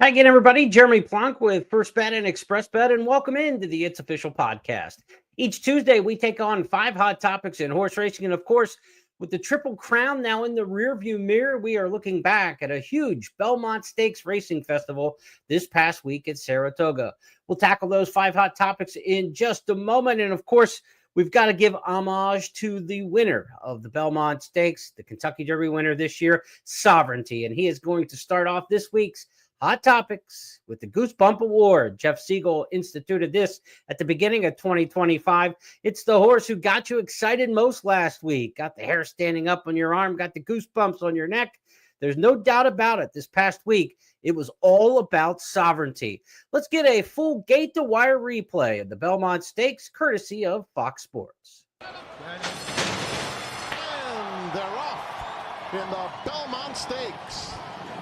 Hi again, everybody. Jeremy Plonk with First Bet and Express Bet, and welcome into the It's Official podcast. Each Tuesday, we take on 5 hot topics in horse racing, and of course, with the Triple Crown now in the rearview mirror, we are looking back at a huge Belmont Stakes racing festival this past week at Saratoga. We'll tackle those 5 hot topics in just a moment, and of course, we've got to give homage to the winner of the Belmont Stakes, the Kentucky Derby winner this year, Sovereignty, and he is going to start off this week's Hot Topics with the Goosebump Award. Jeff Siegel instituted this at the beginning of 2025. It's the horse who got you excited most last week. Got the hair standing up on your arm, got the goosebumps on your neck. There's no doubt about it. This past week, it was all about Sovereignty. Let's get a full gate-to-wire replay of the Belmont Stakes, courtesy of Fox Sports. And they're off in the Belmont Stakes.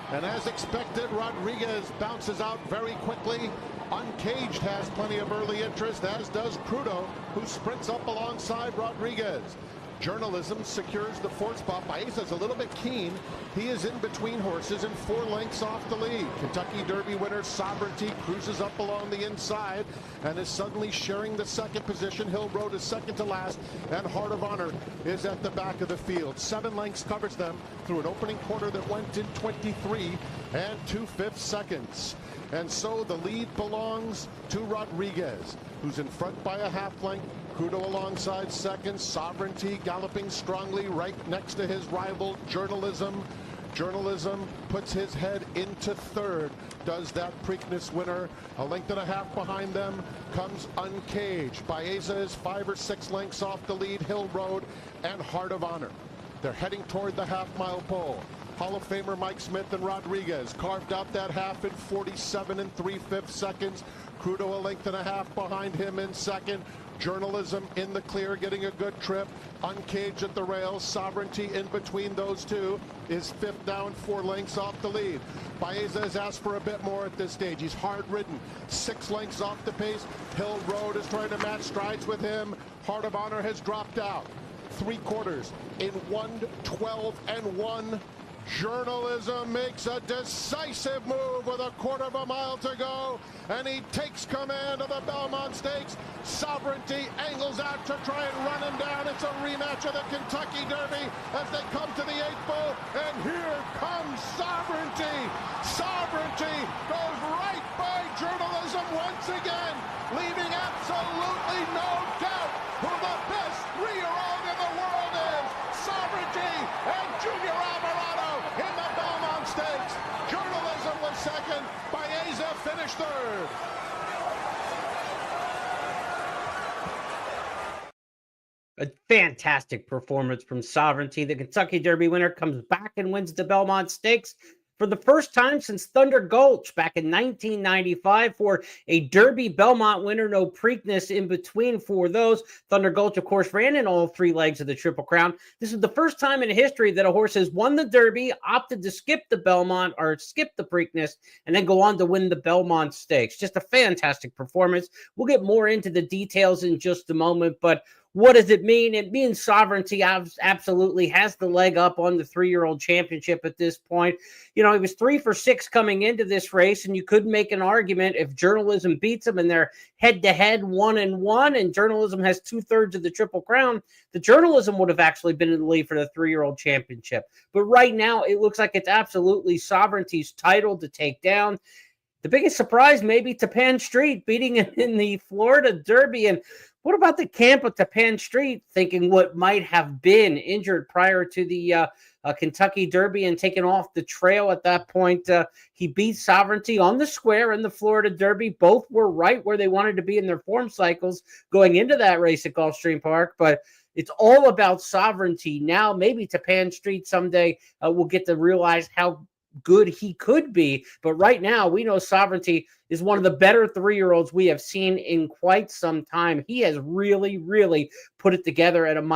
And as expected, Rodriguez bounces out very quickly. Uncaged has plenty of early interest, as does Crudo, who sprints up alongside Rodriguez. Journalism secures the 4th spot. Baeza's a little bit keen. He is in between horses and 4 lengths off the lead. Kentucky Derby winner Sovereignty cruises up along the inside and is suddenly sharing the 2nd position. Hill Road is second to last, and Heart of Honor is at the back of the field. 7 lengths covers them through an opening quarter that went in 23 and 2/5 seconds. And so the lead belongs to Rodriguez, who's in front by a half length. Crudo alongside second. Sovereignty galloping strongly right next to his rival Journalism. Journalism puts his head into 3rd. Does that Preakness winner. A length and a half behind them comes Uncaged. Baeza is 5 or 6 lengths off the lead. Hill Road and Heart of Honor. They're heading toward the half-mile pole. Hall of Famer Mike Smith and Rodriguez carved out that half in 47 and 3/5 seconds. Crudo a length and a half behind him in second. Journalism in the clear, getting a good trip. Uncaged at the rails. Sovereignty in between those two is 5th down, 4 lengths off the lead. Baeza has asked for a bit more at this stage. He's hard ridden, 6 lengths off the pace. Hill Road is trying to match strides with him. Heart of Honor has dropped out. 3/4 in 1:12 and 1. Journalism makes a decisive move with 1/4 mile to go, and he takes command of the Belmont Stakes. Sovereignty angles out to try and run him down. It's a rematch of the Kentucky Derby as they come to the 8th bull, and here comes Sovereignty. Sovereignty goes right by Journalism once again, leaving absolutely no doubt who the best 3-year-old in the world is. Sovereignty and Junior Alvarado in the Belmont Stakes. Journalism was second. Baeza finished 3rd. A fantastic performance from Sovereignty. The Kentucky Derby winner comes back and wins the Belmont Stakes for the first time since Thunder Gulch back in 1995 for a Derby Belmont winner. No Preakness in between for those. Thunder Gulch, of course, ran in all 3 legs of the Triple Crown. This is the first time in history that a horse has won the Derby, opted to skip the Belmont or skip the Preakness, and then go on to win the Belmont Stakes. Just a fantastic performance. We'll get more into the details in just a moment, but what does it mean? It means Sovereignty absolutely has the leg up on the 3-year-old championship at this point. You know, he was 3 for 6 coming into this race, and you could make an argument if Journalism beats him and they're head-to-head 1-1, and Journalism has 2/3 of the Triple Crown, the Journalism would have actually been in the lead for the 3-year-old championship. But right now, it looks like it's absolutely Sovereignty's title to take down. The biggest surprise, maybe Tapan Street beating him in the Florida Derby. And what about the camp of Tapan Street thinking what might have been injured prior to the Kentucky Derby and taken off the trail at that point? He beat Sovereignty on the square in the Florida Derby. Both were right where they wanted to be in their form cycles going into that race at Gulfstream Park. But it's all about Sovereignty now. Maybe Tapan Street someday will get to realize how good he could be. But right now, we know Sovereignty is one of the better 3-year-olds we have seen in quite some time. He has really, really put it together at 1.25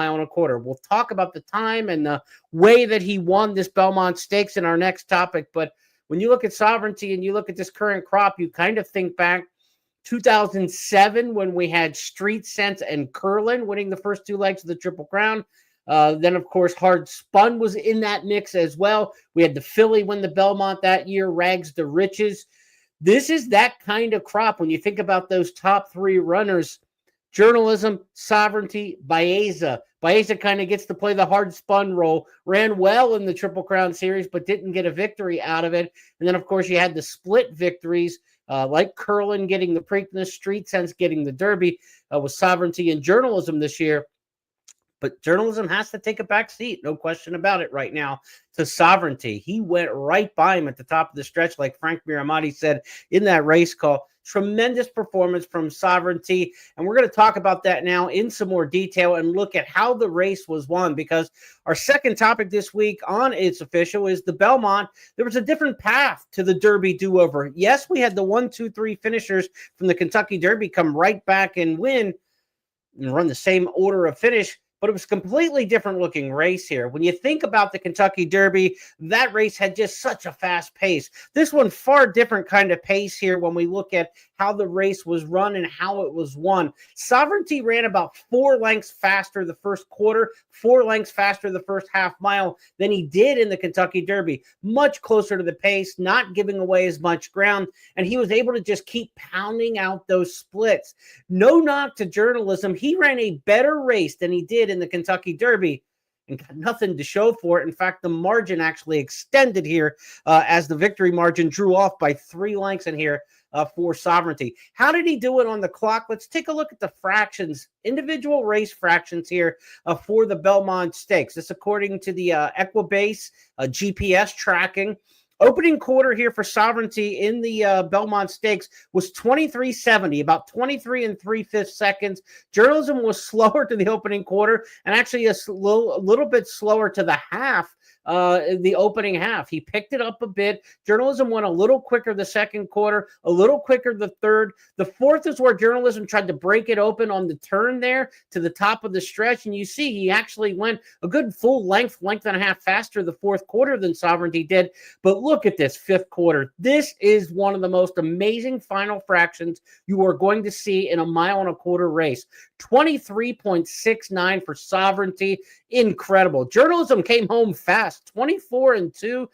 miles. We'll talk about the time and the way that he won this Belmont Stakes in our next topic. But when you look at Sovereignty and you look at this current crop, you kind of think back 2007 when we had Street Sense and Curlin winning the first 2 legs of the Triple Crown. Then, of course, Hard Spun was in that mix as well. We had the filly win the Belmont that year, Rags to Riches. This is that kind of crop when you think about those top three runners. Journalism, Sovereignty, Baeza. Baeza kind of gets to play the hard spun role, ran well in the Triple Crown Series, but didn't get a victory out of it. And then, of course, you had the split victories, like Curlin getting the Preakness, Street Sense getting the Derby, with Sovereignty and Journalism this year. But Journalism has to take a back seat, no question about it right now, to Sovereignty. He went right by him at the top of the stretch, like Frank Miramati said in that race call. Tremendous performance from Sovereignty, and we're going to talk about that now in some more detail and look at how the race was won, because our second topic this week on It's Official is the Belmont. There was a different path to the Derby do-over. Yes, we had the 1, 2, 3 finishers from the Kentucky Derby come right back and win and run the same order of finish, but it was a completely different looking race here. When you think about the Kentucky Derby, that race had just such a fast pace. This one, far different kind of pace here when we look at how the race was run and how it was won. Sovereignty ran about 4 lengths faster the first quarter, 4 lengths faster the first half mile than he did in the Kentucky Derby. Much closer to the pace, not giving away as much ground, and he was able to just keep pounding out those splits. No knock to Journalism. He ran a better race than he did in the Kentucky Derby and got nothing to show for it. In fact, the margin actually extended here as the victory margin drew off by 3 lengths in here for Sovereignty. How did he do it on the clock? Let's take a look at the fractions, individual race fractions here for the Belmont Stakes. This according to the Equibase GPS tracking. Opening quarter here for Sovereignty in the Belmont Stakes was 23.70, about 23 3/5 seconds. Journalism was slower to the opening quarter and actually a little bit slower to the half. The opening half. He picked it up a bit. Journalism went a little quicker the second quarter, a little quicker the third. The fourth is where Journalism tried to break it open on the turn there to the top of the stretch. And you see he actually went a good full length and a half faster the fourth quarter than Sovereignty did. But look at this fifth quarter. This is one of the most amazing final fractions you are going to see in a 1.25 mile race. 23.69 for Sovereignty. Incredible. Journalism came home fast. 24 2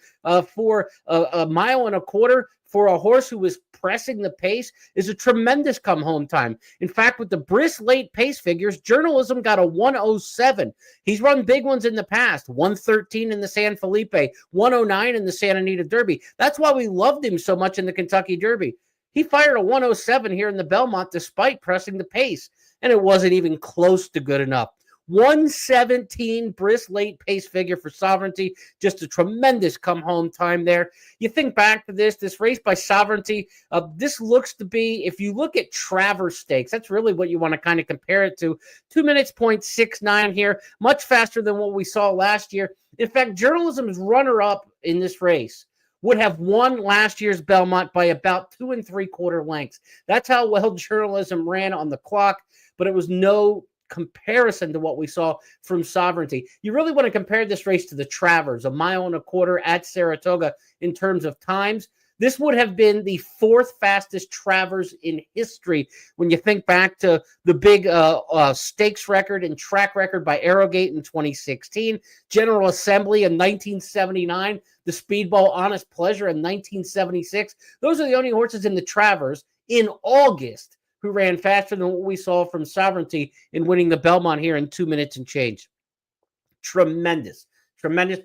for a 1.25 miles for a horse who was pressing the pace is a tremendous come home time. In fact, with the brisk late pace figures, Journalism got a 1:07. He's run big ones in the past, 1:13 in the San Felipe, 1:09 in the Santa Anita Derby. That's why we loved him so much in the Kentucky Derby. He fired a 1:07 here in the Belmont despite pressing the pace, and it wasn't even close to good enough. 1:17 brisk late pace figure for Sovereignty. Just a tremendous come home time there. You think back to this race by Sovereignty. This looks to be, if you look at Travers Stakes, that's really what you want to kind of compare it to. 2 minutes, 0.69 here, much faster than what we saw last year. In fact, Journalism's runner-up in this race would have won last year's Belmont by about 2 3/4 lengths. That's how well Journalism ran on the clock, but it was no comparison to what we saw from Sovereignty. You really want to compare this race to the Travers, a 1.25 miles at Saratoga in terms of times. This would have been the 4th fastest Travers in history when you think back to the big stakes record and track record by Arrogate in 2016, General Assembly in 1979, the Speedball Honest Pleasure in 1976. Those are the only horses in the Travers in August who ran faster than what we saw from Sovereignty in winning the Belmont here in 2 minutes and change. Tremendous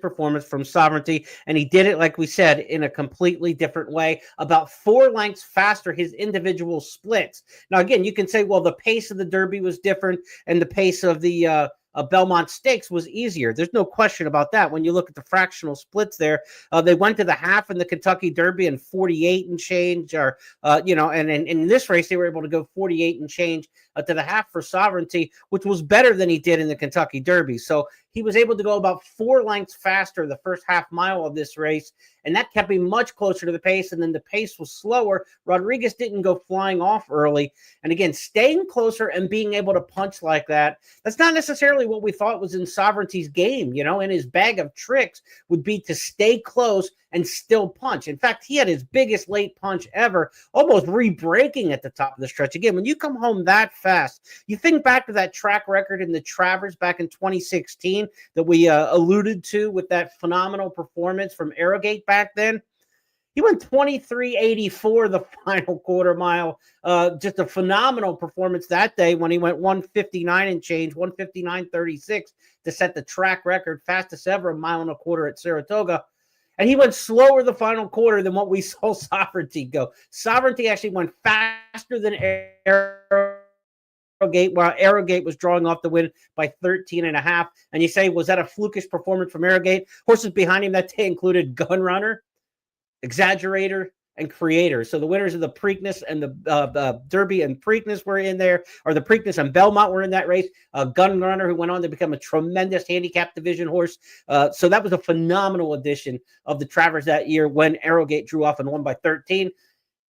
performance from Sovereignty, and he did it, like we said, in a completely different way, about 4 lengths faster his individual splits. Now, again, you can say, well, the pace of the Derby was different, and the pace of the Belmont Stakes was easier. There's no question about that. When you look at the fractional splits there, they went to the half in the Kentucky Derby and 48 and change, or and in this race they were able to go 48 and change to the half for Sovereignty, which was better than he did in the Kentucky Derby. So he was able to go about 4 lengths faster the first half mile of this race, and that kept him much closer to the pace, and then the pace was slower. Rodriguez didn't go flying off early, and again, staying closer and being able to punch like that, that's not necessarily what we thought was in Sovereignty's game, in his bag of tricks would be to stay close and still punch. In fact, he had his biggest late punch ever, almost re-breaking at the top of the stretch. Again, when you come home that fast, you think back to that track record in the Travers back in 2016 that we alluded to with that phenomenal performance from Arrogate back then. He went 23.84 the final quarter mile. Just a phenomenal performance that day when he went 1:59 and change, 1:59.36 to set the track record, fastest ever, a mile and a quarter at Saratoga. And he went slower the final quarter than what we saw Sovereignty go. Sovereignty actually went faster than Arrogate, while Arrogate was drawing off the win by 13.5. And you say, was that a flukish performance from Arrogate? Horses behind him that day included Gunrunner, Exaggerator, and Creator. So the winners of the Preakness and the Derby and Preakness were in there, or the Preakness and Belmont were in that race. Gunrunner, who went on to become a tremendous handicap division horse. So that was a phenomenal addition of the Travers that year when Arrogate drew off and won by 13.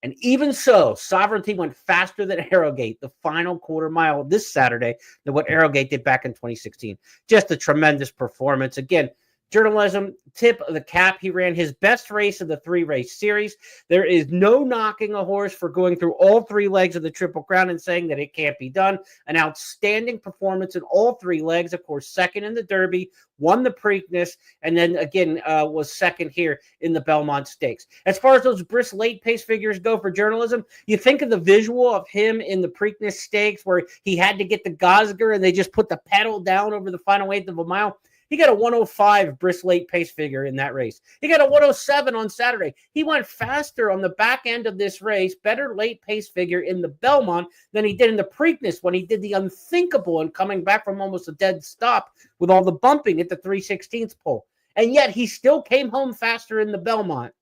And even so, Sovereignty went faster than Arrogate the final quarter mile this Saturday than what Arrogate did back in 2016. Just a tremendous performance. Again, journalism, tip of the cap. He ran his best race of the 3-race series. There is no knocking a horse for going through all 3 legs of the Triple Crown and saying that it can't be done. An outstanding performance in all 3 legs. Of course, second in the Derby, won the Preakness, and then again was second here in the Belmont Stakes. As far as those brisk late pace figures go for journalism, you think of the visual of him in the Preakness Stakes where he had to get the Gosger and they just put the pedal down over the final 1/8 of a mile. He got a 105 brisk late pace figure in that race. He got a 107 on Saturday. He went faster on the back end of this race, better late pace figure in the Belmont than he did in the Preakness when he did the unthinkable and coming back from almost a dead stop with all the bumping at the 3/16 pole. And yet he still came home faster in the Belmont.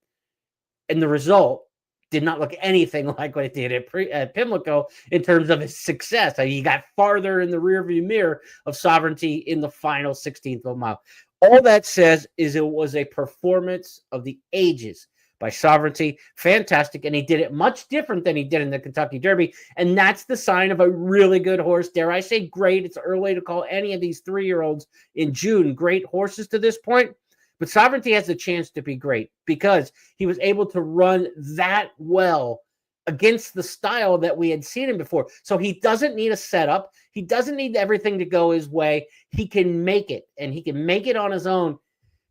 And the result did not look anything like what it did at Pimlico in terms of his success. He got farther in the rearview mirror of Sovereignty in the final 16th of a mile. All that says is it was a performance of the ages by Sovereignty. Fantastic. And he did it much different than he did in the Kentucky Derby. And that's the sign of a really good horse. Dare I say great? It's early to call any of these 3-year-olds in June great horses to this point. But Sovereignty has a chance to be great because he was able to run that well against the style that we had seen him before. So he doesn't need a setup. He doesn't need everything to go his way. He can make it, and he can make it on his own,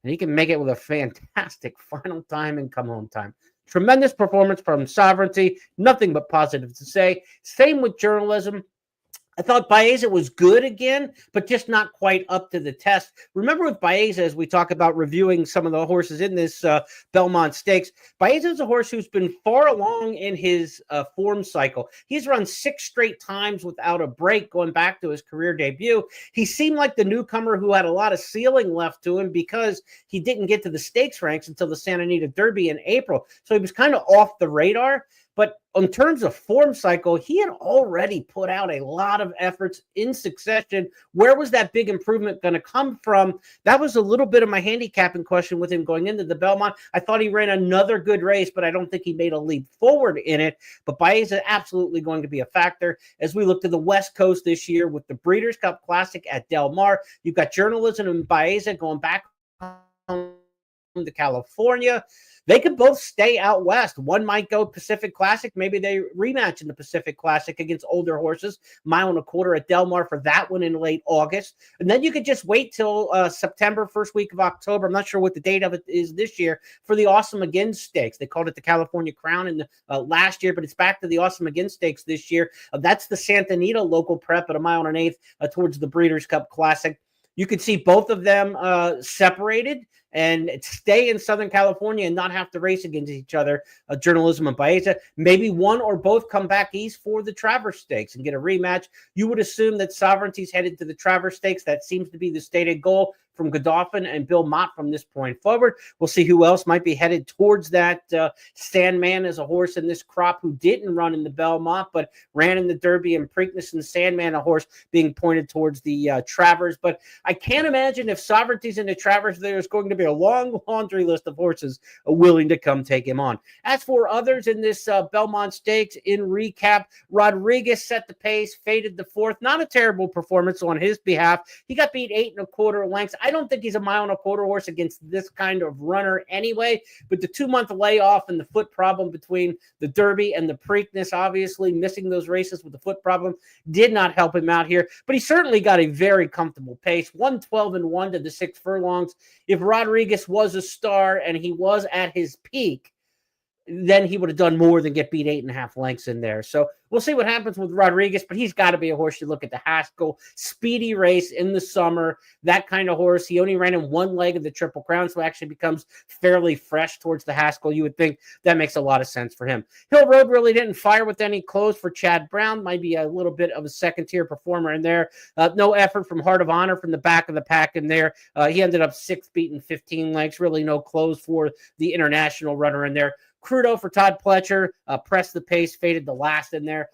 and he can make it with a fantastic final time and come home time. Tremendous performance from Sovereignty. Nothing but positive to say. Same with journalism. I thought Baeza was good again, but just not quite up to the test. Remember with Baeza, as we talk about reviewing some of the horses in this Belmont Stakes, Baeza is a horse who's been far along in his form cycle. He's run 6 straight times without a break going back to his career debut. He seemed like the newcomer who had a lot of ceiling left to him because he didn't get to the stakes ranks until the Santa Anita Derby in April. So he was kind of off the radar. But in terms of form cycle, he had already put out a lot of efforts in succession. Where was that big improvement going to come from? That was a little bit of my handicapping question with him going into the Belmont. I thought he ran another good race, but I don't think he made a leap forward in it. But Baeza is absolutely going to be a factor as we look to the West Coast this year with the Breeders' Cup Classic at Del Mar. You've got journalism and Baeza going back home to California. They could both stay out west. One might go Pacific Classic. Maybe they rematch in the Pacific Classic against older horses. 1.25 miles at Del Mar for that one in late August. And then you could just wait till September, first week of October. I'm not sure what the date of it is this year for the Awesome Again Stakes. They called it the California Crown in the last year, but it's back to the Awesome Again Stakes this year. That's the Santa Anita local prep at 1 1/8 miles towards the Breeders' Cup Classic. You could see both of them separated and stay in Southern California and not have to race against each other, journalism and Baeza. Maybe one or both come back east for the Travers Stakes and get a rematch. You would assume that Sovereignty's headed to the Travers Stakes. That seems to be the stated goal from Godolphin and Bill Mott from this point forward. We'll see who else might be headed towards that. Sandman is a horse in this crop who didn't run in the Belmont, but ran in the Derby and Preakness, and Sandman, a horse being pointed towards the Travers. But I can't imagine if Sovereignty's in the Travers, there's going to be a long laundry list of horses willing to come take him on. As for others in this Belmont Stakes, in recap, Rodriguez set the pace, faded the 4th. Not a terrible performance on his behalf. He got beat 8 1/4 lengths. I don't think he's a 1.25 mile horse against this kind of runner anyway, but the 2-month layoff and the foot problem between the Derby and the Preakness, obviously missing those races with the foot problem, did not help him out here, but he certainly got a very comfortable pace, 1:12-1 to the 6 furlongs. If Rodriguez was a star and he was at his peak, then he would have done more than get beat 8.5 lengths in there. So we'll see what happens with Rodriguez, but he's got to be a horse. You look at the Haskell, speedy race in the summer, that kind of horse. He only ran in one leg of the Triple Crown, so actually becomes fairly fresh towards the Haskell. You would think that makes a lot of sense for him. Hill Road really didn't fire with any close for Chad Brown. Might be a little bit of a second-tier performer in there. No effort from Heart of Honor from the back of the pack in there. He ended up 6th, beaten 15 lengths. Really no close for the international runner in there. Crudo for Todd Pletcher, pressed the pace, faded the last in there.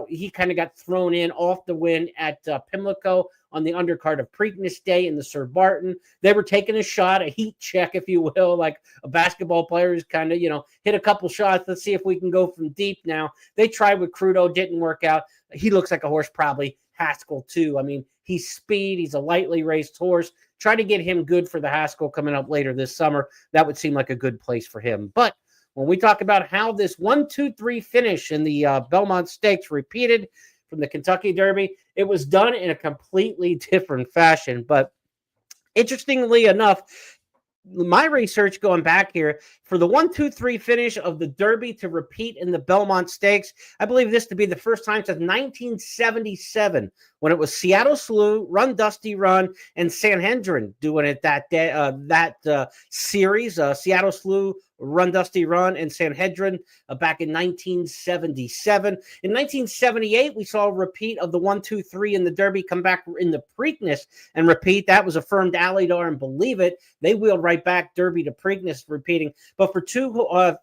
He kind of got thrown in off the win at Pimlico on the undercard of Preakness Day in the Sir Barton. They were taking a shot, a heat check, if you will, like a basketball player who's kind of, hit a couple shots. Let's see if we can go from deep now. They tried with Crudo, didn't work out. He looks like a horse probably Haskell too. I mean, he's speed. He's a lightly raced horse. Try to get him good for the Haskell coming up later this summer. That would seem like a good place for him. But when we talk about how this 1-2-3 finish in the Belmont Stakes repeated from the Kentucky Derby, it was done in a completely different fashion. But interestingly enough, my research going back here, for the 1-2-3 finish of the Derby to repeat in the Belmont Stakes, I believe this to be the first time since 1977, when it was Seattle Slew, Run Dusty Run, and Sanhedrin doing it that day. That series, Seattle Slew, Run Dusty Run, and Sanhedrin back in 1977. In 1978, we saw a repeat of the 1-2-3 in the Derby come back in the Preakness and repeat. That was affirmed Alydar and Believe It. They wheeled right back, Derby to Preakness repeating. But for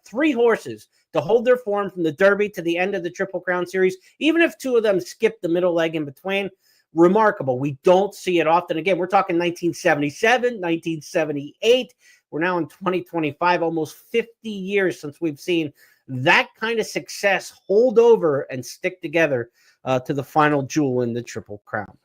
three horses to hold their form from the Derby to the end of the Triple Crown Series, even if two of them skipped the middle leg in between, remarkable. We don't see it often. Again, we're talking 1977, 1978. We're now in 2025, almost 50 years since we've seen that kind of success hold over and stick together to the final jewel in the Triple Crown.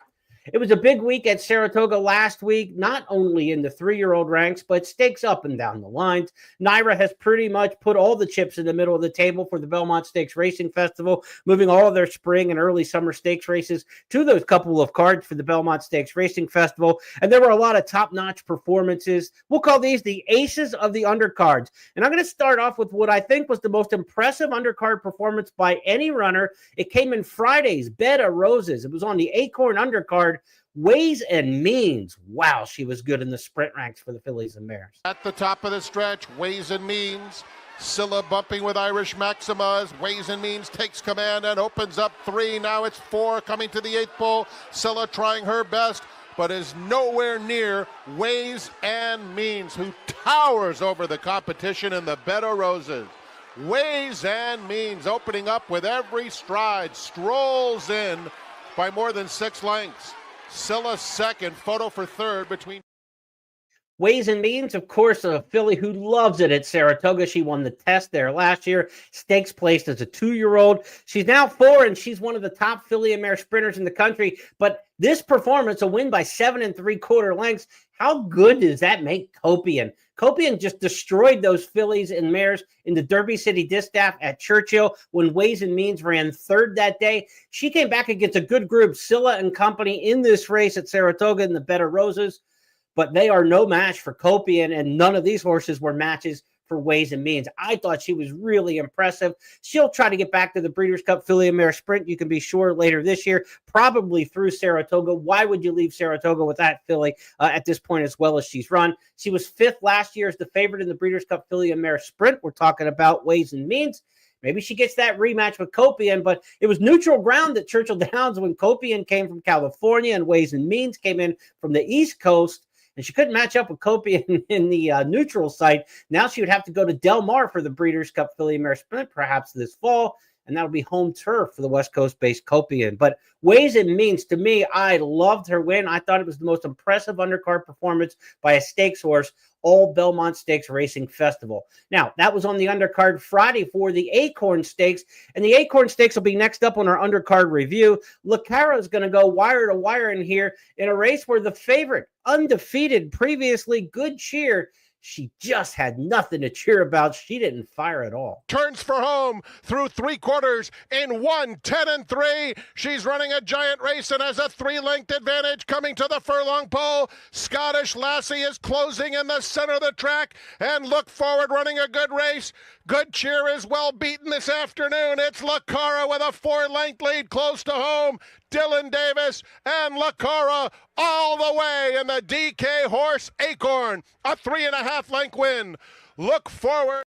It was a big week at Saratoga last week, not only in the 3-year-old ranks, but stakes up and down the lines. Naira has pretty much put all the chips in the middle of the table for the Belmont Stakes Racing Festival, moving all of their spring and early summer stakes races to those couple of cards for the Belmont Stakes Racing Festival. And there were a lot of top-notch performances. We'll call these the aces of the undercards. And I'm going to start off with what I think was the most impressive undercard performance by any runner. It came in Friday's Bed of Roses. It was on the Acorn undercard. Ways and Means. Wow, she was good in the sprint ranks for the fillies and mares. At the top of the stretch, Ways and Means. Scylla bumping with Irish Maxima as Ways and Means takes command and opens up 3. Now it's 4 coming to the 8th pole. Scylla trying her best, but is nowhere near Ways and Means, who towers over the competition in the Bed of Roses. Ways and Means opening up with every stride, strolls in by more than 6 lengths. Scylla second, Photo for third between. Ways and Means, of course, a filly who loves it at Saratoga. She won the test there last year. Stakes placed as a 2-year-old. She's now 4, and she's one of the top filly and mare sprinters in the country. But this performance, a win by 7 3/4 lengths, how good does that make Copian? Copian just destroyed those fillies and mares in the Derby City Distaff at Churchill when Ways and Means ran third that day. She came back against a good group, Scylla and company, in this race at Saratoga in the Bed of Roses. But they are no match for Copian, and none of these horses were matches for Ways and Means. I thought she was really impressive. She'll try to get back to the Breeders' Cup Filly and Mare Sprint, you can be sure, later this year, probably through Saratoga. Why would you leave Saratoga with that filly at this point as well as she's run? She was 5th last year as the favorite in the Breeders' Cup Filly and Mare Sprint. We're talking about Ways and Means. Maybe she gets that rematch with Copian, but it was neutral ground at Churchill Downs when Copian came from California and Ways and Means came in from the East Coast. And she couldn't match up with Copian in the neutral site. Now she would have to go to Del Mar for the Breeders' Cup Filly and Mare Sprint perhaps this fall, and that'll be home turf for the West Coast-based Copian. But Ways and Means, to me, I loved her win. I thought it was the most impressive undercard performance by a stakes horse all Belmont Stakes Racing Festival. Now, that was on the undercard Friday for the Acorn Stakes, and the Acorn Stakes will be next up on our undercard review. Lucara is going to go wire to wire in here in a race where the favorite, undefeated, previously Good Cheer, she just had nothing to cheer about. She didn't fire at all. Turns for home through 3/4 in 1:10-3. She's running a giant race and has a 3-length advantage coming to the furlong pole. Scottish Lassie is closing in the center of the track, and Look Forward running a good race. Good Cheer is well beaten this afternoon. It's Lacara with a 4-length lead close to home. Dylan Davis and Lacara all the way in the DK Horse Acorn. A 3.5-length win. Look Forward.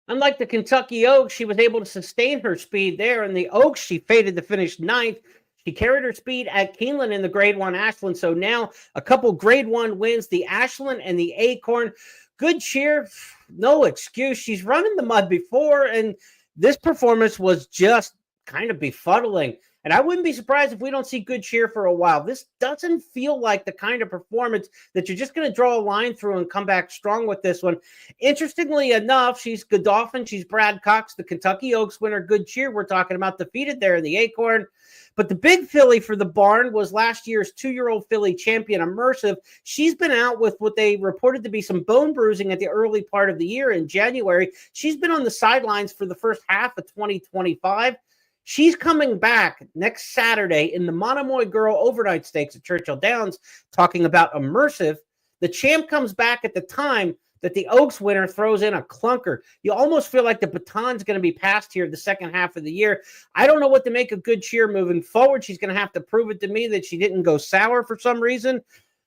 Unlike the Kentucky Oaks, she was able to sustain her speed there. In the Oaks, she faded to finish 9th. She carried her speed at Keeneland in the Grade 1 Ashland. So now a couple Grade 1 wins, the Ashland and the Acorn. Good Cheer, no excuse. She's run in the mud before, and this performance was just kind of befuddling. And I wouldn't be surprised if we don't see Good Cheer for a while. This doesn't feel like the kind of performance that you're just going to draw a line through and come back strong with this one. Interestingly enough, she's Godolphin. She's Brad Cox, the Kentucky Oaks winner. Good Cheer, we're talking about, defeated there in the Acorn. But the big filly for the barn was last year's 2-year-old filly champion, Immersive. She's been out with what they reported to be some bone bruising at the early part of the year in January. She's been on the sidelines for the first half of 2025. She's coming back next Saturday in the Monomoy Girl Overnight Stakes at Churchill Downs, talking about Immersive. The champ comes back at the time that the Oaks winner throws in a clunker. You almost feel like the baton's going to be passed here the second half of the year. I don't know what to make of Good Cheer moving forward. She's going to have to prove it to me that she didn't go sour for some reason.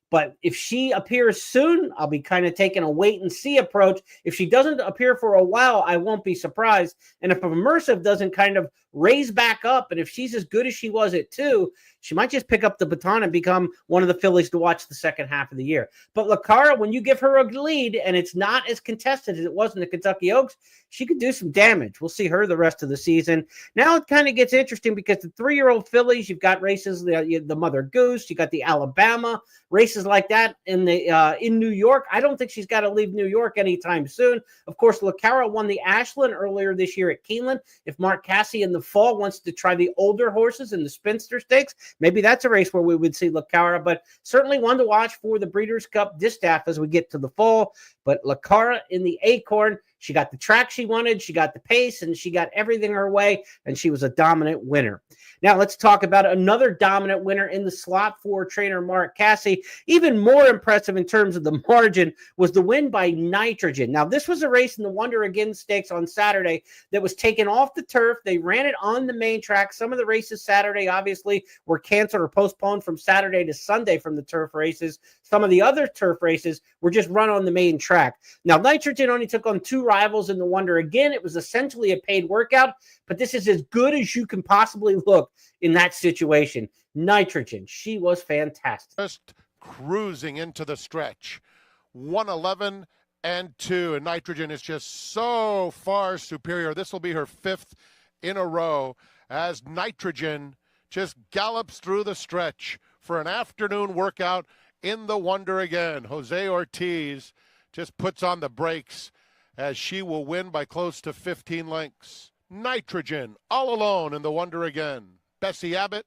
But if she appears soon, I'll be kind of taking a wait-and-see approach. If she doesn't appear for a while, I won't be surprised. And if Immersive doesn't kind of raise back up, and if she's as good as she was at 2, she might just pick up the baton and become one of the fillies to watch the second half of the year. But Lacara, when you give her a lead, and it's not as contested as it was in the Kentucky Oaks, she could do some damage. We'll see her the rest of the season. Now it kind of gets interesting because the 3-year-old fillies, you've got races, the Mother Goose, you got the Alabama, races like that in New York. I don't think she's got to leave New York anytime soon. Of course, Lacara won the Ashland earlier this year at Keeneland. If Mark Casse in the fall wants to try the older horses in the Spinster Stakes, maybe that's a race where we would see Lacara, but certainly one to watch for the Breeders' Cup Distaff as we get to the fall. But Lacara in the Acorn, she got the track she wanted, she got the pace, and she got everything her way, and she was a dominant winner. Now let's talk about another dominant winner in the slot for trainer Mark Casse. Even more impressive in terms of the margin was the win by Nitrogen. Now this was a race in the Wonder Again Stakes on Saturday that was taken off the turf. They ran it on the main track. Some of the races Saturday obviously were canceled or postponed from Saturday to Sunday from the turf races. Some of the other turf races were just run on the main track. Now Nitrogen only took on 2 rivals in the Wonder Again. It was essentially a paid workout, but this is as good as you can possibly look in that situation. Nitrogen, she was fantastic. Just cruising into the stretch. 1:11 and 2, and Nitrogen is just so far superior. This will be her 5th in a row as Nitrogen just gallops through the stretch for an afternoon workout in the Wonder Again. Jose Ortiz just puts on the brakes as she will win by close to 15 lengths. Nitrogen all alone in the Wonder Again. Bessie Abbott.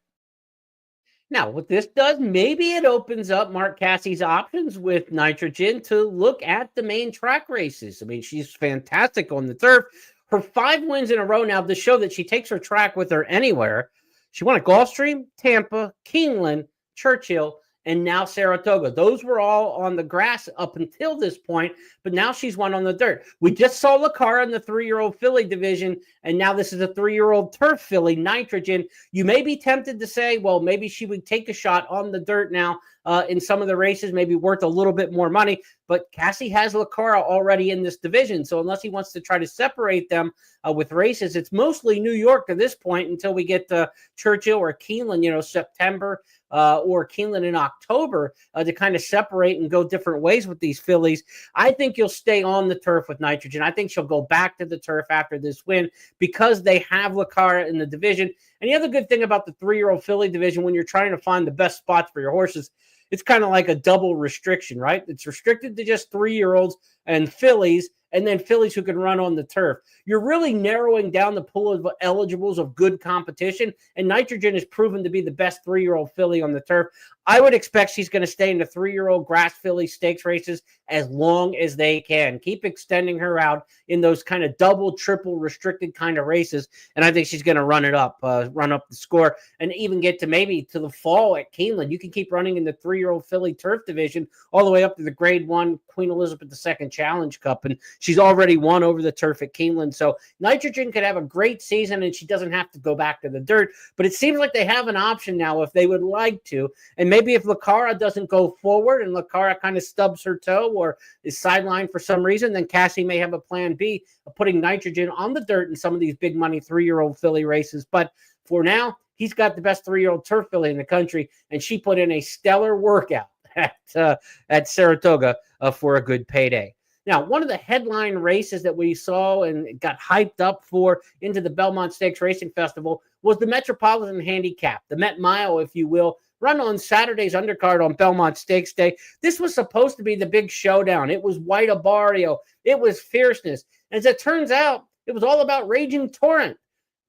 Now, what this does, maybe it opens up Mark Casse's options with Nitrogen to look at the main track races. I mean, she's fantastic on the turf. Her 5 wins in a row now to show that she takes her track with her anywhere. She won at Gulfstream, Tampa, Keeneland, Churchill, and now Saratoga. Those were all on the grass up until this point, but now she's won on the dirt. We just saw Lacara in the 3-year-old filly division, and now this is a 3-year-old turf filly, Nitrogen. You may be tempted to say, well, maybe she would take a shot on the dirt now in some of the races, maybe worth a little bit more money, but Casse has Lacara already in this division, so unless he wants to try to separate them with races, it's mostly New York to this point until we get to Churchill or Keeneland, September, or Keeneland in October to kind of separate and go different ways with these fillies. I think you'll stay on the turf with Nitrogen. I think she'll go back to the turf after this win because they have Lacara in the division. And the other good thing about the 3-year-old filly division, when you're trying to find the best spots for your horses, it's kind of like a double restriction, right? It's restricted to just 3-year-olds and fillies, and then fillies who can run on the turf. You're really narrowing down the pool of eligibles of good competition, and Nitrogen has proven to be the best 3-year-old filly on the turf. I would expect she's going to stay in the 3-year-old grass filly stakes races as long as they can. Keep extending her out in those kind of double, triple restricted kind of races. And I think she's going to run up the score, and even get to maybe to the fall at Keeneland. You can keep running in the 3-year-old filly turf division all the way up to the grade 1 Queen Elizabeth II Challenge Cup. And she's already won over the turf at Keeneland. So Nitrogen could have a great season, and she doesn't have to go back to the dirt. But it seems like they have an option now if they would like to. And maybe if Lucara doesn't go forward and Lucara kind of stubs her toe or is sidelined for some reason, then Cassie may have a plan B of putting Nitrogen on the dirt in some of these big money 3-year-old filly races. But for now, he's got the best 3-year-old turf filly in the country, and she put in a stellar workout at Saratoga for a good payday. Now, one of the headline races that we saw and got hyped up for into the Belmont Stakes Racing Festival was the Metropolitan Handicap, the Met Mile, if you will, run on Saturday's undercard on Belmont Stakes Day. This was supposed to be the big showdown. It was White Abarrio. It was fierceness. As it turns out, it was all about Raging Torrent.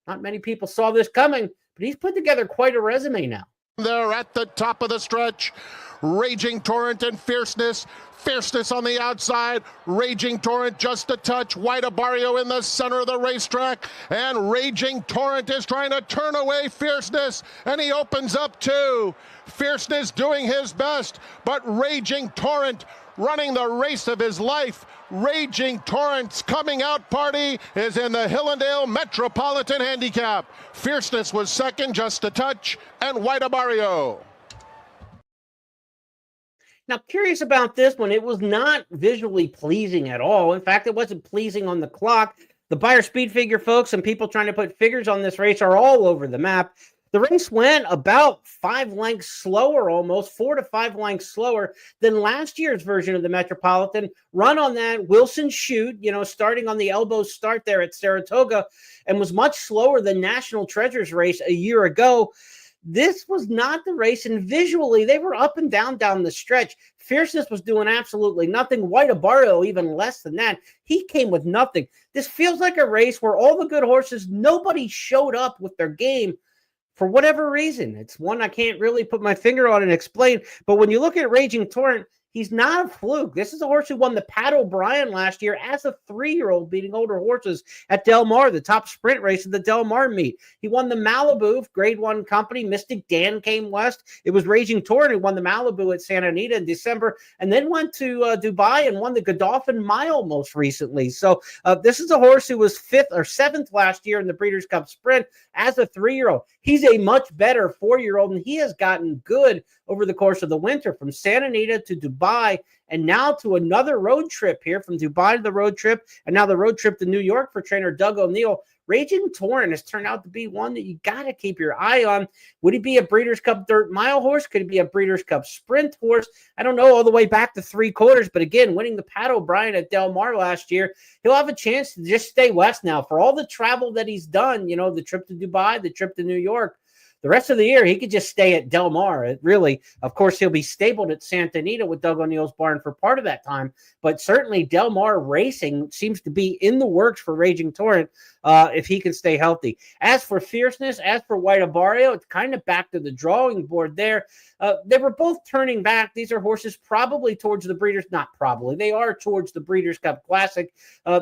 Not many people saw this coming, but he's put together quite a resume now. They're at the top of the stretch. Raging Torrent and Fierceness. Fierceness on the outside. Raging Torrent just a touch. White Abarrio in the center of the racetrack. And Raging Torrent is trying to turn away Fierceness. And he opens up too. Fierceness doing his best. But Raging Torrent running the race of his life. Raging Torrent's coming out party is in the Hillendale Metropolitan Handicap. Fierceness was second, just a touch, and White Abarrio. Now, curious about this one. It was not visually pleasing at all. In fact, it wasn't pleasing on the clock. The buyer speed figure folks and people trying to put figures on this race are all over the map. The race went about 5 lengths slower, almost 4 to 5 lengths slower than last year's version of the Metropolitan. Run on that Wilson chute, starting on the elbow start there at Saratoga, and was much slower than National Treasures race a year ago. This was not the race, and visually they were up and down the stretch. Fierceness was doing absolutely nothing. White Abarrio even less than that. He came with nothing. This feels like a race where all the good horses, nobody showed up with their game for whatever reason. It's one I can't really put my finger on and explain. But when you look at Raging Torrent, he's not a fluke. This is a horse who won the Pat O'Brien last year as a 3-year-old, beating older horses at Del Mar, the top sprint race of the Del Mar meet. He won the Malibu grade 1 company. Mystic Dan came west. It was Raging Torrent who won the Malibu at Santa Anita in December, and then went to Dubai and won the Godolphin Mile most recently. So this is a horse who was 5th or 7th last year in the Breeders' Cup Sprint as a 3-year-old. He's a much better 4-year-old, and he has gotten good over the course of the winter, from Santa Anita to Dubai, and now to another road trip here, from Dubai to the road trip, and now the road trip to New York for trainer Doug O'Neill. Raging Torrent has turned out to be one that you got to keep your eye on. Would he be a Breeders' Cup Dirt Mile horse? Could he be a Breeders' Cup Sprint horse? I don't know, all the way back to 3/4, but again, winning the Pat O'Brien at Del Mar last year, he'll have a chance to just stay west now. For all the travel that he's done, the trip to Dubai, the trip to New York, the rest of the year, he could just stay at Del Mar. Of course, he'll be stabled at Santa Anita with Doug O'Neill's barn for part of that time. But certainly Del Mar racing seems to be in the works for Raging Torrent if he can stay healthy. As for Fierceness, as for White Abarrio, it's kind of back to the drawing board there. They were both turning back. These are horses probably towards the Breeders', not probably, they are towards the Breeders' Cup Classic.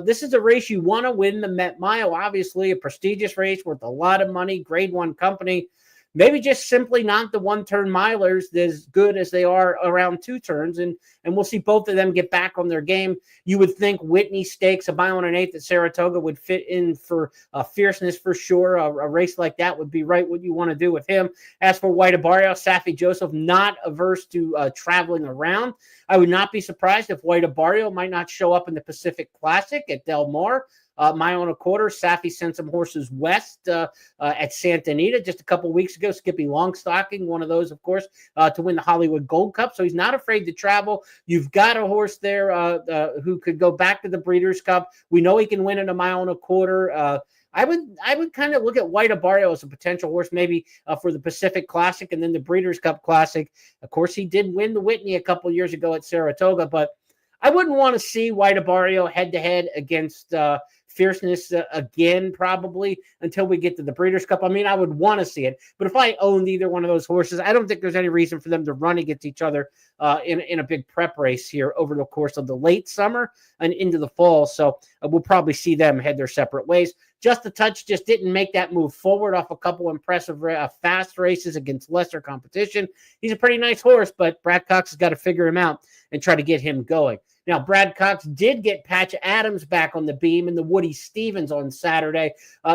This is a race you want to win, the Met Mile, obviously a prestigious race worth a lot of money, grade 1 company. Maybe just simply not the 1-turn milers as good as they are around 2 turns, and we'll see both of them get back on their game. You would think Whitney Stakes, a 1 1/8 at Saratoga, would fit in for Fierceness for sure. A race like that would be right what you want to do with him. As for White Abarrio, Safi Joseph, not averse to traveling around. I would not be surprised if White Abarrio might not show up in the Pacific Classic at Del Mar. Mile and a quarter. Safi sent some horses west at Santa Anita just a couple weeks ago. Skippy Longstocking, one of those, of course, to win the Hollywood Gold Cup. So he's not afraid to travel. You've got a horse there who could go back to the Breeders' Cup. We know he can win in a 1 1/4 miles. I would kind of look at White Abarrio as a potential horse, maybe for the Pacific Classic and then the Breeders' Cup Classic. Of course, he did win the Whitney a couple years ago at Saratoga, but I wouldn't want to see White Abarrio head-to-head against fierceness again, probably until we get to the Breeders' Cup. I mean, I would want to see it, but if I owned either one of those horses, I don't think there's any reason for them to run against each other in a big prep race here over the course of the late summer and into the fall. So we'll probably see them head their separate ways. Just a Touch just didn't make that move forward off a couple impressive fast races against lesser competition. He's a pretty nice horse, but Brad Cox has got to figure him out and try to get him going. Now, Brad Cox did get Patch Adams back on the beam in the Woody Stevens on Saturday.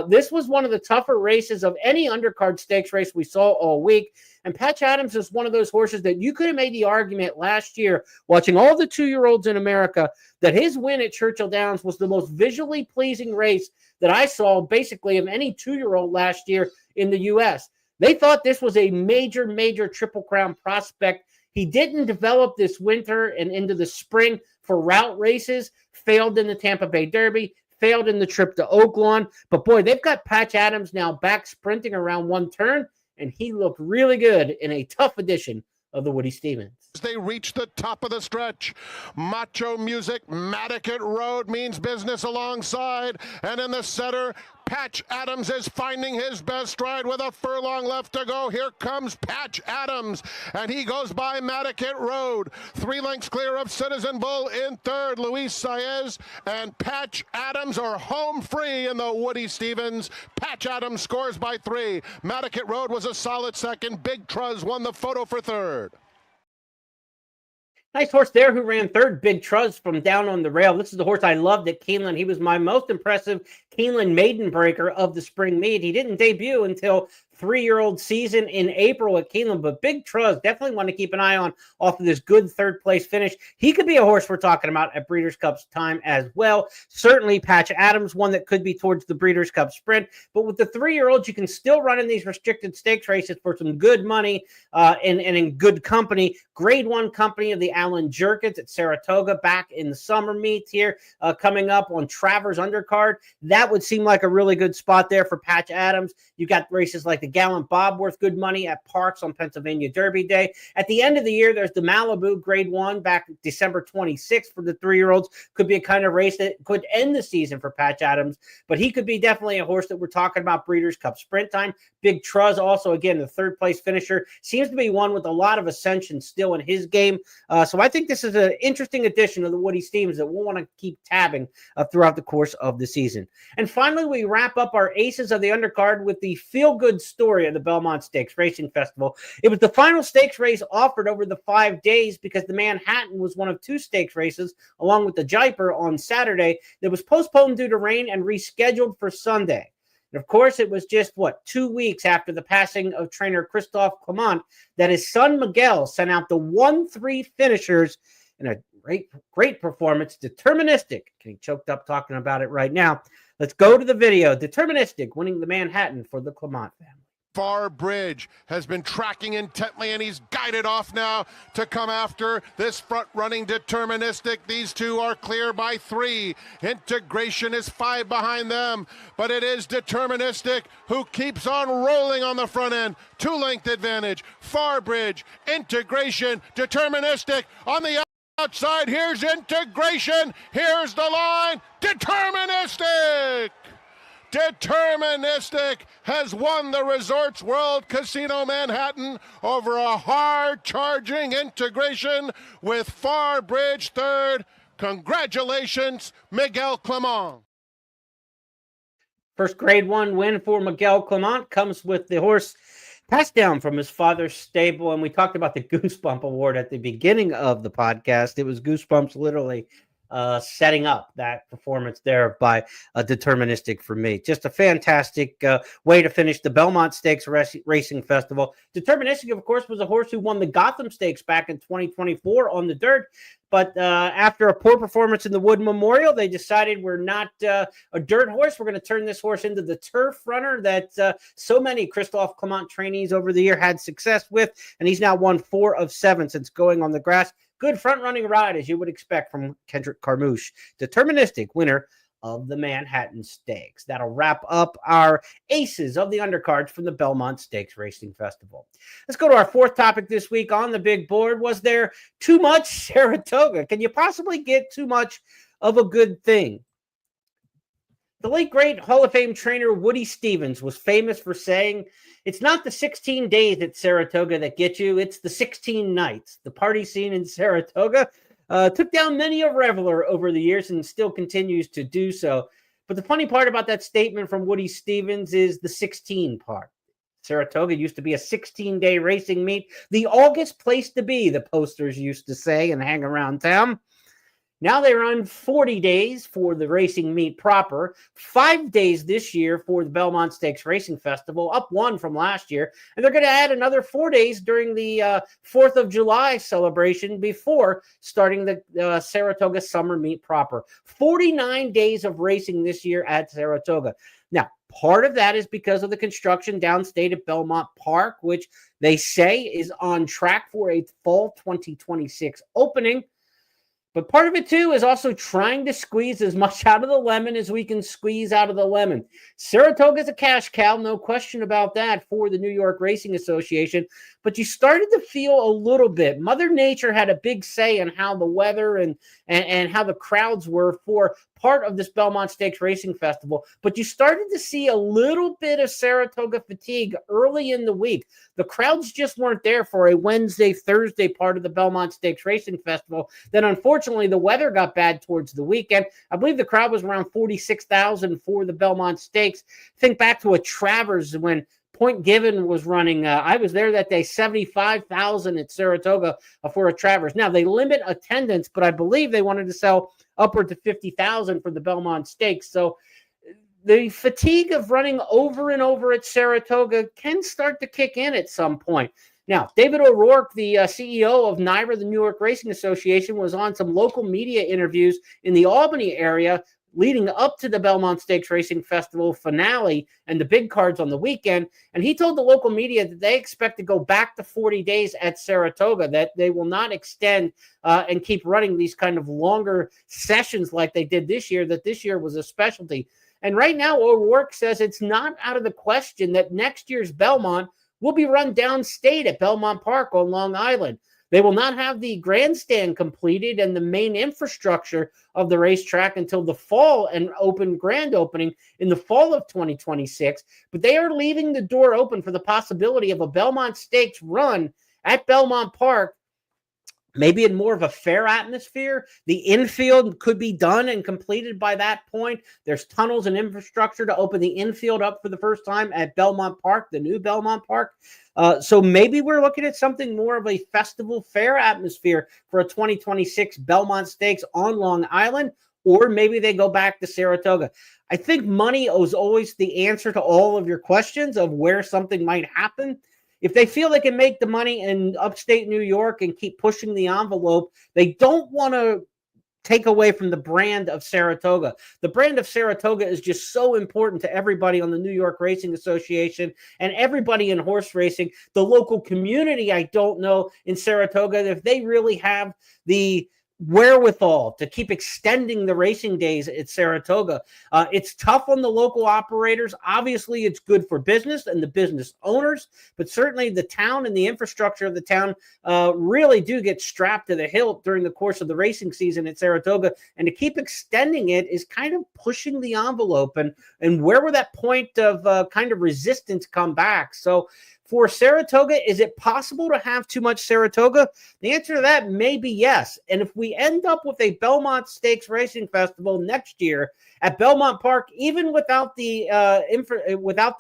This was one of the tougher races of any undercard stakes race we saw all week. And Patch Adams is one of those horses that you could have made the argument last year, watching all the 2-year-olds in America, that his win at Churchill Downs was the most visually pleasing race that I saw basically of any 2-year-old last year in the U.S. They thought this was a major, major Triple Crown prospect. He didn't develop this winter and into the spring for route races, failed in the Tampa Bay Derby, failed in the trip to Oaklawn. But boy, they've got Patch Adams now back sprinting around one turn, and he looked really good in a tough edition of the Woody Stevens. They reach the top of the stretch. Macho Music, Matticat Road means business alongside. And in the center, Patch Adams is finding his best stride with a furlong left to go. Here comes Patch Adams, and he goes by Matticat Road. 3 lengths clear of Citizen Bull in third. Luis Saez and Patch Adams are home free in the Woody Stevens. Patch Adams scores by 3. Matticat Road was a solid second. Big Truz won the photo for third. Nice horse there who ran third, Big Truz from down on the rail. This is the horse I loved at Keeneland. He was my most impressive Keeneland maiden breaker of the spring meet. He didn't debut until 3-year-old season in April at Keeneland, but Big Truz definitely want to keep an eye on off of this good third place finish. He could be a horse we're talking about at Breeders' Cup's time as well. Certainly Patch Adams, one that could be towards the Breeders' Cup sprint, but with the 3-year-olds, you can still run in these restricted stakes races for some good money and in good company. Grade 1 company of the Allen Jerkins at Saratoga back in the summer meet here coming up on Travers undercard. That would seem like a really good spot there for Patch Adams. You got races like the Gallant Bob worth good money at Parks on Pennsylvania Derby Day. At the end of the year, there's the Malibu Grade 1 back December 26th for the 3-year-olds. Could be a kind of race that could end the season for Patch Adams, but he could be definitely a horse that we're talking about Breeders' Cup sprint time. Big Truz also, again, the third place finisher, seems to be one with a lot of ascension still in his game. So I think this is an interesting addition of the Woody Stevens that we'll want to keep tabbing throughout the course of the season. And finally, we wrap up our aces of the undercard with the feel-good story of the Belmont Stakes Racing Festival. It was the final stakes race offered over the 5 days because the Manhattan was one of 2 stakes races, along with the Jaipur on Saturday, that was postponed due to rain and rescheduled for Sunday. And of course, it was just, 2 weeks after the passing of trainer Christophe Clement that his son Miguel sent out the 1-3 finishers in a great performance. Deterministic. Getting choked up talking about it right now. Let's go to the video. Deterministic winning the Manhattan for the Clement family. Far Bridge has been tracking intently, and he's guided off now to come after this front-running Deterministic. These two are clear by 3. Integration is 5 behind them, but it is Deterministic who keeps on rolling on the front end. 2-length advantage. Far Bridge, Integration, Deterministic on the outside. Here's Integration. Here's the line. Deterministic! Deterministic has won the Resorts World Casino Manhattan over a hard-charging Integration with Far Bridge third. Congratulations, Miguel Clement. First Grade 1 win for Miguel Clement comes with the horse passed down from his father's stable, and we talked about the Goosebump Award at the beginning of the podcast. It was Goosebumps literally setting up that performance there by Deterministic for me. Just a fantastic way to finish the Belmont Stakes Racing Festival. Deterministic, of course, was a horse who won the Gotham Stakes back in 2024 on the dirt. But after a poor performance in the Wood Memorial, they decided we're not a dirt horse. We're going to turn this horse into the turf runner that so many Christophe Clement trainees over the year had success with. And he's now won 4 of 7 since going on the grass. Good front-running ride, as you would expect from Kendrick Carmouche. Deterministic winner of the Manhattan Stakes. That'll wrap up our aces of the undercards from the Belmont Stakes Racing Festival. Let's go to our 4th topic this week on the big board. Was there too much Saratoga? Can you possibly get too much of a good thing? The late great Hall of Fame trainer Woody Stevens was famous for saying, "It's not the 16 days at Saratoga that get you, it's the 16 nights." The party scene in Saratoga took down many a reveler over the years and still continues to do so. But the funny part about that statement from Woody Stevens is the 16 part. Saratoga used to be a 16-day racing meet, the August place to be, the posters used to say and hang around town. Now they run 40 days for the racing meet proper, 5 days this year for the Belmont Stakes Racing Festival, up one from last year. And they're going to add another 4 days during the 4th of July celebration before starting the Saratoga Summer Meet proper. 49 days of racing this year at Saratoga. Now, part of that is because of the construction downstate at Belmont Park, which they say is on track for a fall 2026 opening. But part of it, too, is also trying to squeeze as much out of the lemon as we can squeeze out of the lemon. Saratoga is a cash cow, no question about that, for the New York Racing Association. But you started to feel a little bit. Mother Nature had a big say in how the weather and how the crowds were for part of this Belmont Stakes Racing Festival. But you started to see a little bit of Saratoga fatigue early in the week. The crowds just weren't there for a Wednesday, Thursday part of the Belmont Stakes Racing Festival. Then, unfortunately, the weather got bad towards the weekend. I believe the crowd was around 46,000 for the Belmont Stakes. Think back to a Travers when Point Given was running. I was there that day, 75,000 at Saratoga for a Travers. Now, they limit attendance, but I believe they wanted to sell upward to 50,000 for the Belmont Stakes. So the fatigue of running over and over at Saratoga can start to kick in at some point. Now, David O'Rourke, the CEO of NYRA, the New York Racing Association, was on some local media interviews in the Albany area leading up to the Belmont Stakes Racing Festival finale and the big cards on the weekend. And he told the local media that they expect to go back to 40 days at Saratoga, that they will not extend and keep running these kind of longer sessions like they did this year, that this year was a specialty. And right now, O'Rourke says it's not out of the question that next year's Belmont will be run downstate at Belmont Park on Long Island. They will not have the grandstand completed and the main infrastructure of the racetrack until the fall and grand opening in the fall of 2026. But they are leaving the door open for the possibility of a Belmont Stakes run at Belmont Park, maybe in more of a fair atmosphere. The infield could be done and completed by that point. There's tunnels and infrastructure to open the infield up for the first time at Belmont Park, the new Belmont Park. So maybe we're looking at something more of a festival fair atmosphere for a 2026 Belmont Stakes on Long Island, or maybe they go back to Saratoga. I think money is always the answer to all of your questions of where something might happen. If they feel they can make the money in upstate New York and keep pushing the envelope, they don't want to take away from the brand of Saratoga. The brand of Saratoga is just so important to everybody on the New York Racing Association and everybody in horse racing. The local community, I don't know in Saratoga if they really have the wherewithal to keep extending the racing days at Saratoga. It's tough on the local operators. Obviously, it's good for business and the business owners, but certainly the town and the infrastructure of the town really do get strapped to the hilt during the course of the racing season at Saratoga. And to keep extending it is kind of pushing the envelope. And where will that point of kind of resistance come back? So for Saratoga, is it possible to have too much Saratoga? The answer to that may be yes. And if we end up with a Belmont Stakes Racing Festival next year at Belmont Park, even without the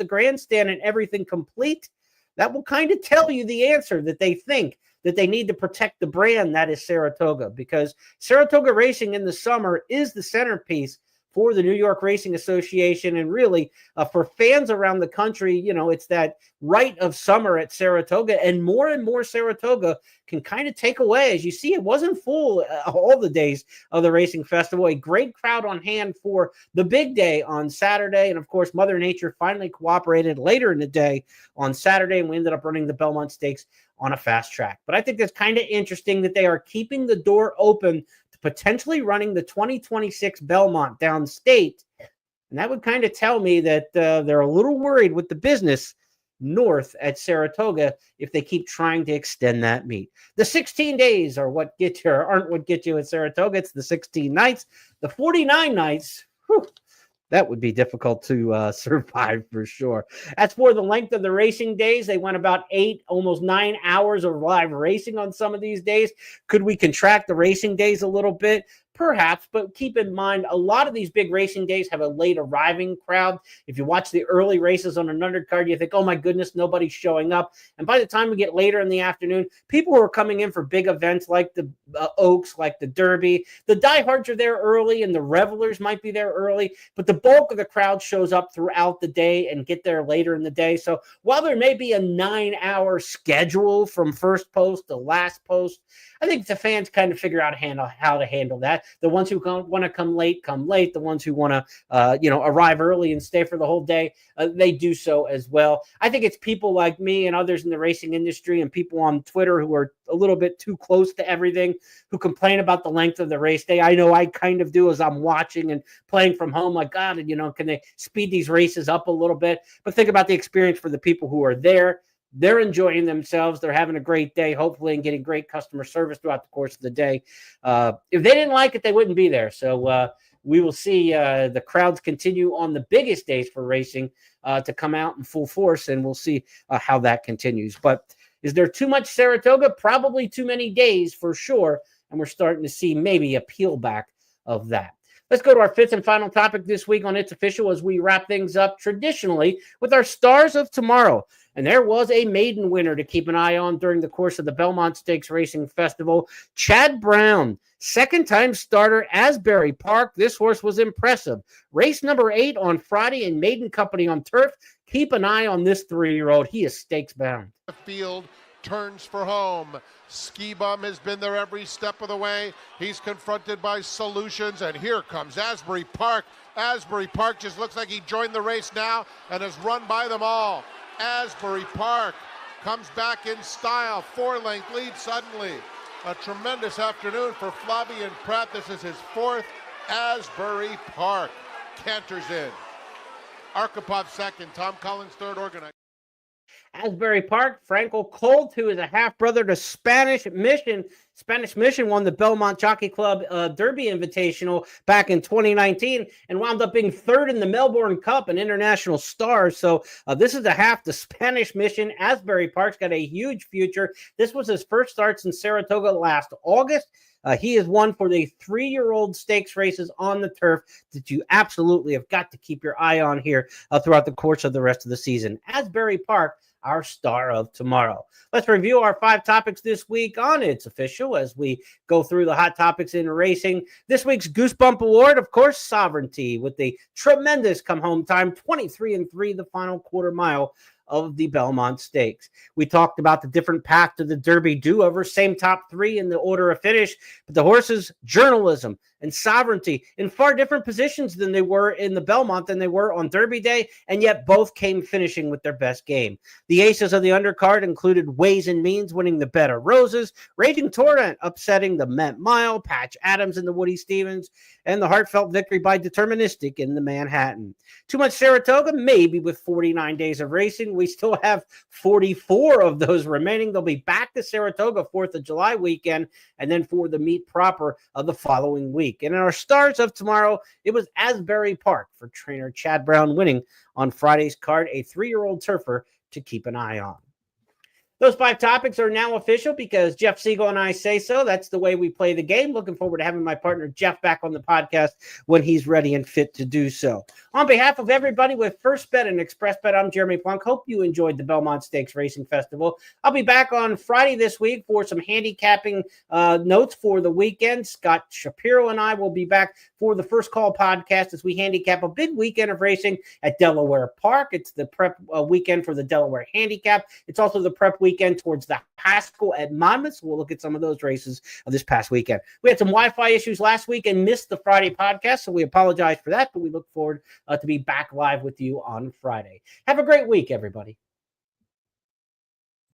grandstand and everything complete, that will kind of tell you the answer, that they think that they need to protect the brand that is Saratoga, because Saratoga racing in the summer is the centerpiece for the New York Racing Association. And really, for fans around the country, you know, it's that right of summer at Saratoga, and more Saratoga can kind of take away. As you see, it wasn't full all the days of the racing festival. A great crowd on hand for the big day on Saturday. And of course, Mother Nature finally cooperated later in the day on Saturday, and we ended up running the Belmont Stakes on a fast track. But I think that's kind of interesting that they are keeping the door open potentially running the 2026 Belmont downstate. And that would kind of tell me that they're a little worried with the business north at Saratoga if they keep trying to extend that meet. The 16 days are what get you, or aren't what get you at Saratoga. It's the 16 nights. The 49 nights, That would be difficult to survive for sure. As for the length of the racing days, they went about 8, almost 9 hours of live racing on some of these days. Could we contract the racing days a little bit? Perhaps, but keep in mind, a lot of these big racing days have a late arriving crowd. If you watch the early races on an undercard, you think, oh my goodness, nobody's showing up. And by the time we get later in the afternoon, people who are coming in for big events like the Oaks, like the Derby, the diehards are there early and the revelers might be there early, but the bulk of the crowd shows up throughout the day and get there later in the day. So while there may be a 9-hour schedule from first post to last post, I think the fans kind of figure out how to handle that. The ones who want to come late, come late. The ones who want to, arrive early and stay for the whole day, they do so as well. I think it's people like me and others in the racing industry and people on Twitter who are a little bit too close to everything, who complain about the length of the race day. I know I kind of do as I'm watching and playing from home. Like, God, can they speed these races up a little bit? But think about the experience for the people who are there. They're enjoying themselves. They're having a great day, hopefully, and getting great customer service throughout the course of the day. If they didn't like it, they wouldn't be there. So we will see the crowds continue on the biggest days for racing to come out in full force, and we'll see how that continues. But is there too much Saratoga? Probably too many days for sure, and we're starting to see maybe a peel back of that. Let's go to our fifth and final topic this week on It's Official as we wrap things up traditionally with our stars of tomorrow. And there was a maiden winner to keep an eye on during the course of the Belmont Stakes Racing Festival. Chad Brown, second-time starter, Asbury Park. This horse was impressive. Race number 8 on Friday in Maiden Company on turf. Keep an eye on this 3-year-old. He is stakes bound. The field turns for home. Ski Bum has been there every step of the way. He's confronted by Solutions, and here comes Asbury Park. Asbury Park just looks like he joined the race now and has run by them all. Asbury Park comes back in style. 4-length lead suddenly. A tremendous afternoon for Flavien Prat. This is his 4th. Asbury Park canters in. Arkhipov second. Tom Collins third. Organizer. Asbury Park, Franco Colt, who is a half-brother to Spanish Mission. Spanish Mission won the Belmont Jockey Club Derby Invitational back in 2019 and wound up being third in the Melbourne Cup, an international star. So this is a half to Spanish Mission. Asbury Park's got a huge future. This was his first starts in Saratoga last August. He is one for the 3-year-old stakes races on the turf that you absolutely have got to keep your eye on here throughout the course of the rest of the season. Asbury Park, our star of tomorrow. Let's review our 5 topics this week on It's Official as we go through the hot topics in racing. This week's Goosebump Award, of course, Sovereignty with the tremendous come-home time, 23-3, the final quarter mile of the Belmont Stakes. We talked about the different path to the Derby do-over, same top 3 in the order of finish, but the horses' journalism and sovereignty in far different positions than they were in the Belmont than they were on Derby Day, and yet both came finishing with their best game. The aces of the undercard included Ways and Means winning the Bed of Roses, Raging Torrent upsetting the Met Mile, Patch Adams in the Woody Stevens, and the heartfelt victory by Deterministic in the Manhattan. Too much Saratoga? Maybe with 49 days of racing. We still have 44 of those remaining. They'll be back to Saratoga 4th of July weekend, and then for the meet proper of the following week. And in our stars of tomorrow, it was Asbury Park for trainer Chad Brown winning on Friday's card, a 3-year-old turfer to keep an eye on. Those 5 topics are now official because Jeff Siegel and I say so. That's the way we play the game. Looking forward to having my partner Jeff back on the podcast when he's ready and fit to do so. On behalf of everybody with First Bet and Express Bet, I'm Jeremy Plonk. Hope you enjoyed the Belmont Stakes Racing Festival. I'll be back on Friday this week for some handicapping notes for the weekend. Scott Shapiro and I will be back for the First Call podcast as we handicap a big weekend of racing at Delaware Park. It's the prep weekend for the Delaware Handicap. It's also the prep weekend towards the Haskell at Monmouth. So we'll look at some of those races of this past weekend. We had some Wi-Fi issues last week and missed the Friday podcast, so we apologize for that, but we look forward to be back live with you on Friday. Have a great week, everybody.